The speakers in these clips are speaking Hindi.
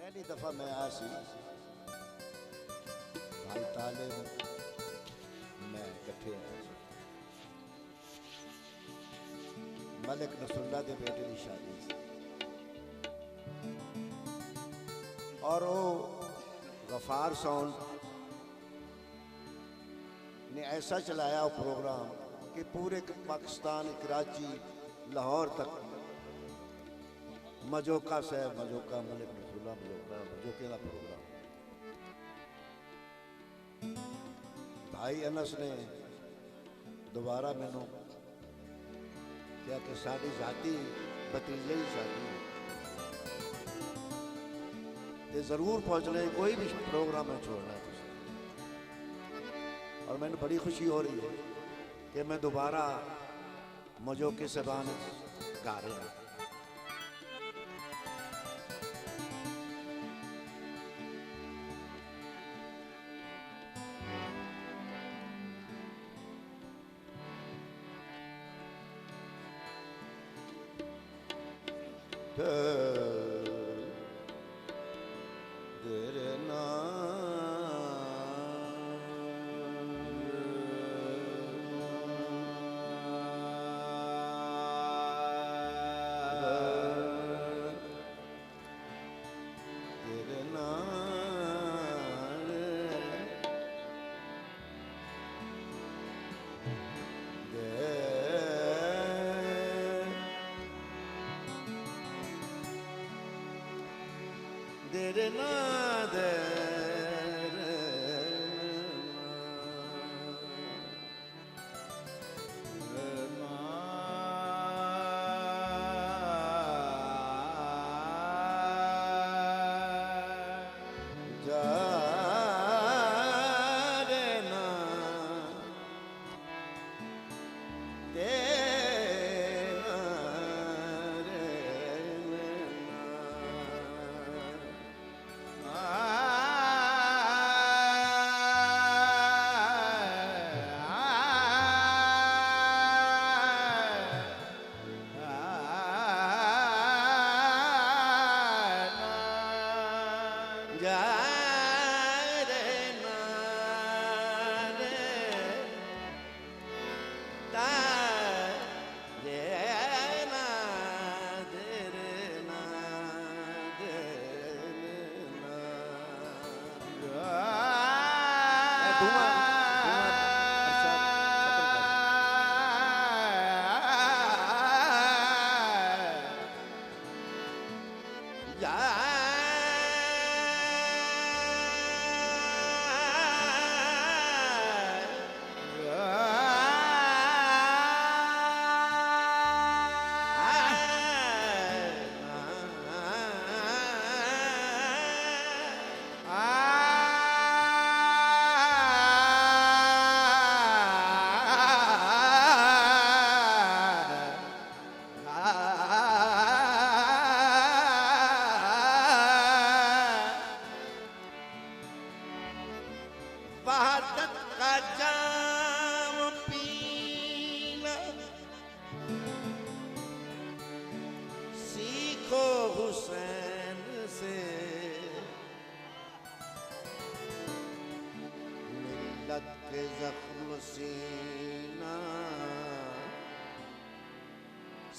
पहली दफा मैं आया सी भाई ताले मैं इकट्ठे आया सी मलिक नसरुल्लाह के बेटे की शादी सी और वो गफार साउंड ने ऐसा चलाया वो प्रोग्राम कि पूरे पाकिस्तान कराची लाहौर तक मजोका साहब मजोका मलिक नसरुल्लाह मजोका मजोके का प्रोग्राम भाई अनस ने दोबारा मैनू क्या कि साड़ी जाती भतीजे ही शादी ते जरूर पहुंचने कोई भी प्रोग्राम है छोड़ना है और मैंने बड़ी खुशी हो रही है कि मैं दोबारा मजोके सबान गा रहा हूँ।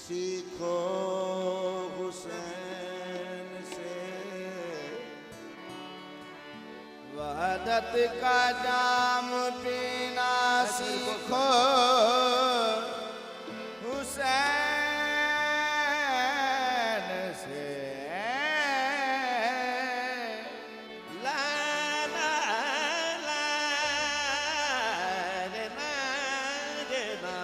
सीखो हुसैन से वहदत का जाम पीना सीखो हुसैन से ला ला ला रे ना रे ना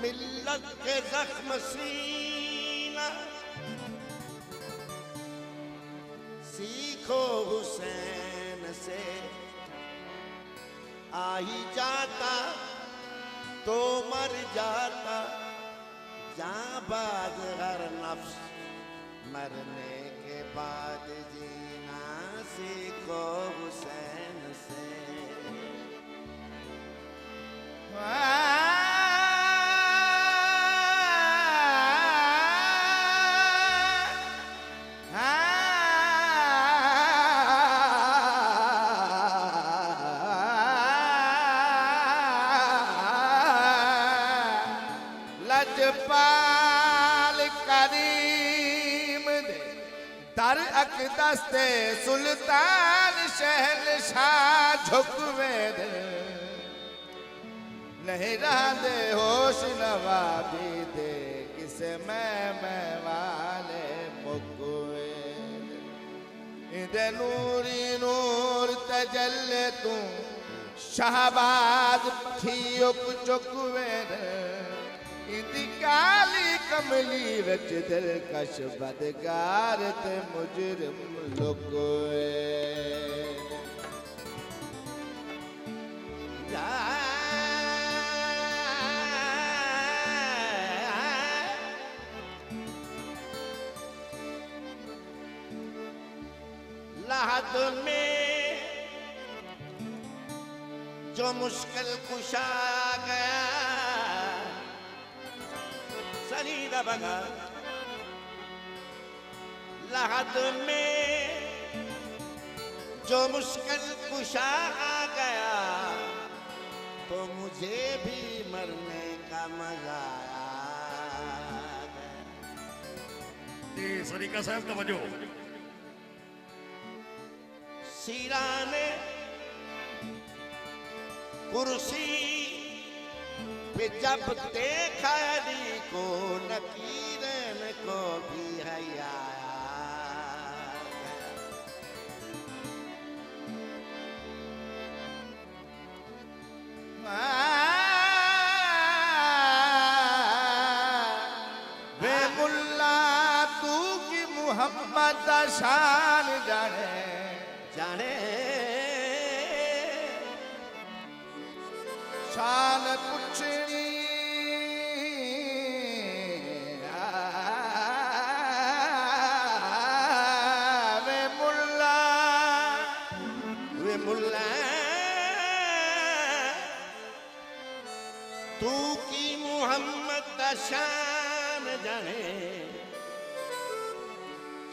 मिल्लत के जख्म सीना सीखो हुसैन से आ ही जाता तो मर जाता जाबाज हर नफ्स मरने के बाद जीना सीखो हुसैन से तर अकदस्ते सुल्तान शहनशाह झुकवे दिल नहीं रहा दे होश नवाबी दे किसे मैं वाले मुकुए इधे नूरी नूर तजल्ले तू शाहबाज थियुक चुकवे इदी काली कमली विच दिलकश बदगार ते मुजरिम लुकोए लहद में जो मुश्किल कुशा गया सनीदा बगा लहद में जो मुश्किल कुशा आ गया तो मुझे भी मरने का मजा आया। जी सरीका साहब का वजो सीरा ने कुर्सी पे जब देखा अली को नकीरन को भी हया वे मुल्ला तू की मोहम्मद शान जाने जाने शान पुछनी वे मुल्ला तू की मोहम्मद शान जाने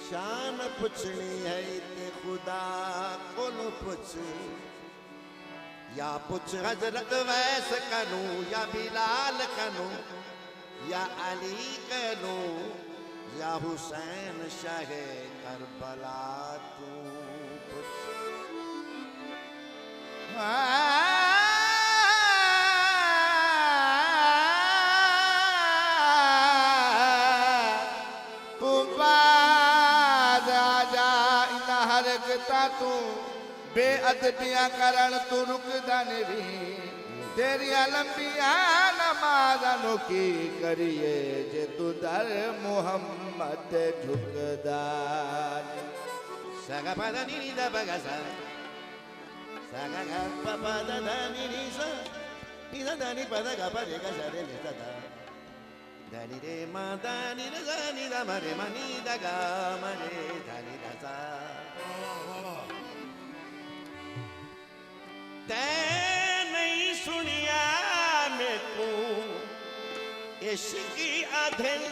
शान पुछनी है ते खुदा को पुछ या पुछ हजरत वैस कनू या बिलाल कनू या अली कनू या हुसैन शाह करबला तू पुछ तू बाज आजा इन हरकता तू बेअदबियां करण तू रुकदा नहीं तेरिया लंबिया नमाज़ां की करिए जे तू दर Mohammad झुकदा saga pada ni da bagasa saga ga pa pa da da ni sa ni da ni pa da ga pa re ga sa re le da da ni re ma da ni da za ni da ma re ma ni da ga ma re da ni da sa ते नहीं सुनिया मैं को इश्क़ अधल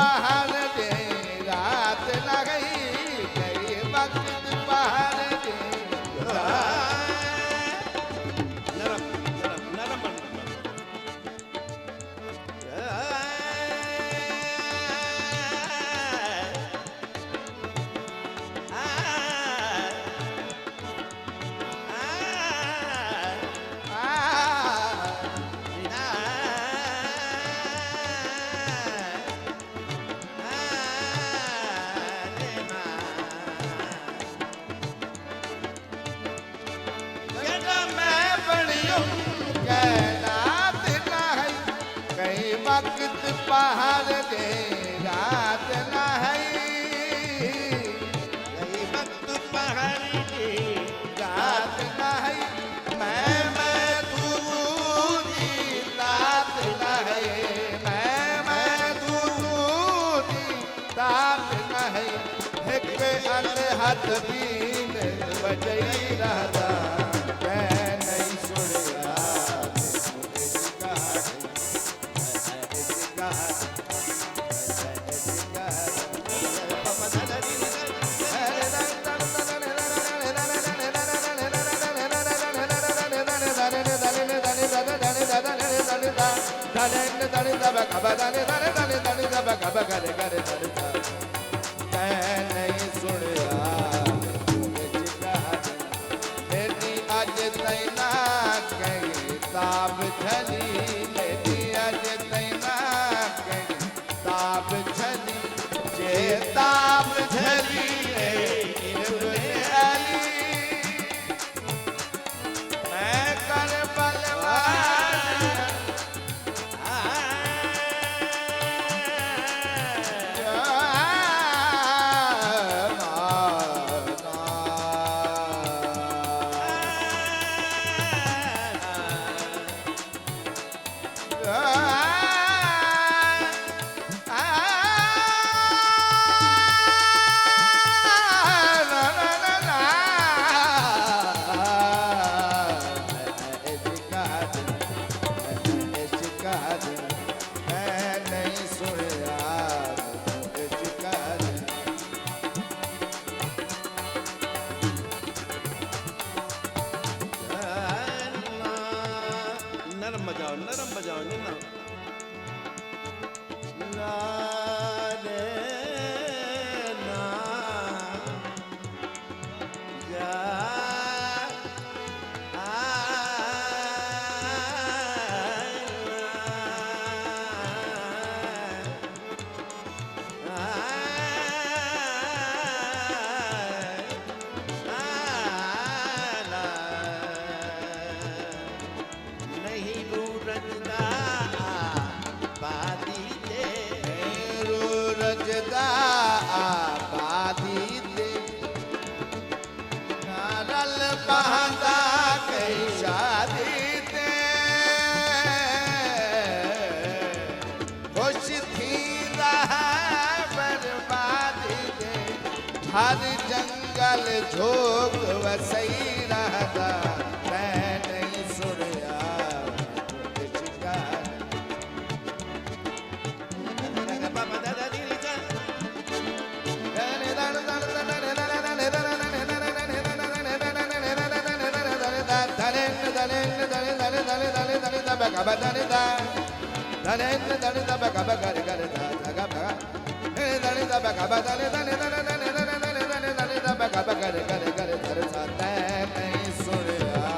पहाड़ दे रात न गई कई वक्त पहाड़ दे नरम नरम नरम वक्त पहाड़ दे रात न है कई वक्त पहाड़ दे रात न है मैं तू रात न है मैं तू रात न है एक हाथ बीन बजई रहता मैं नहीं सुनिया नहीं सुनिया मेरी अज तैना कई ताब छली मेरी अज तैना कई ताब छली जे ताब छली अली मैं कर नरम बजाओ नरम ला रे ना जा आबादी दे नारल पहदा कई शादी दे खुश थी रहा बर्बादी दे हर जंगल झोंक वसई रहता मैं नहीं सुनिया नहीं सुनिया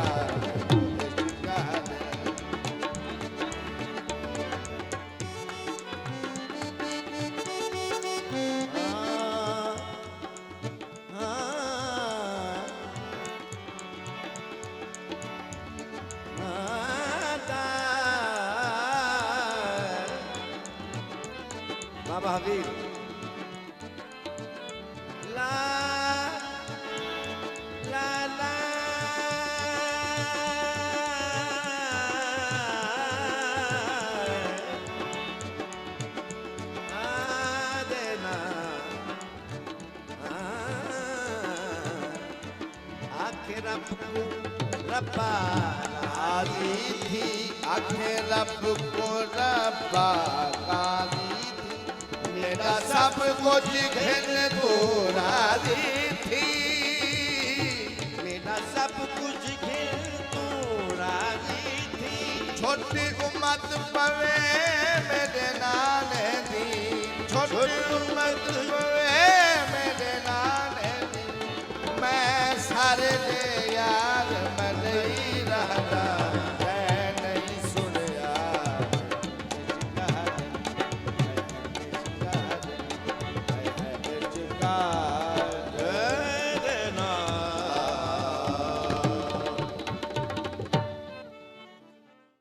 बाबा हबीब ला ला ला देना आखिर रब्बा आली थी आखे रब को रब्बा काली थी मेरा सब कुछ घिन तू राजी थी मेरा सब कुछ घेर तू राजी थी छोटी उम्मत पवे मेरे नाने दी छोटी उम्मत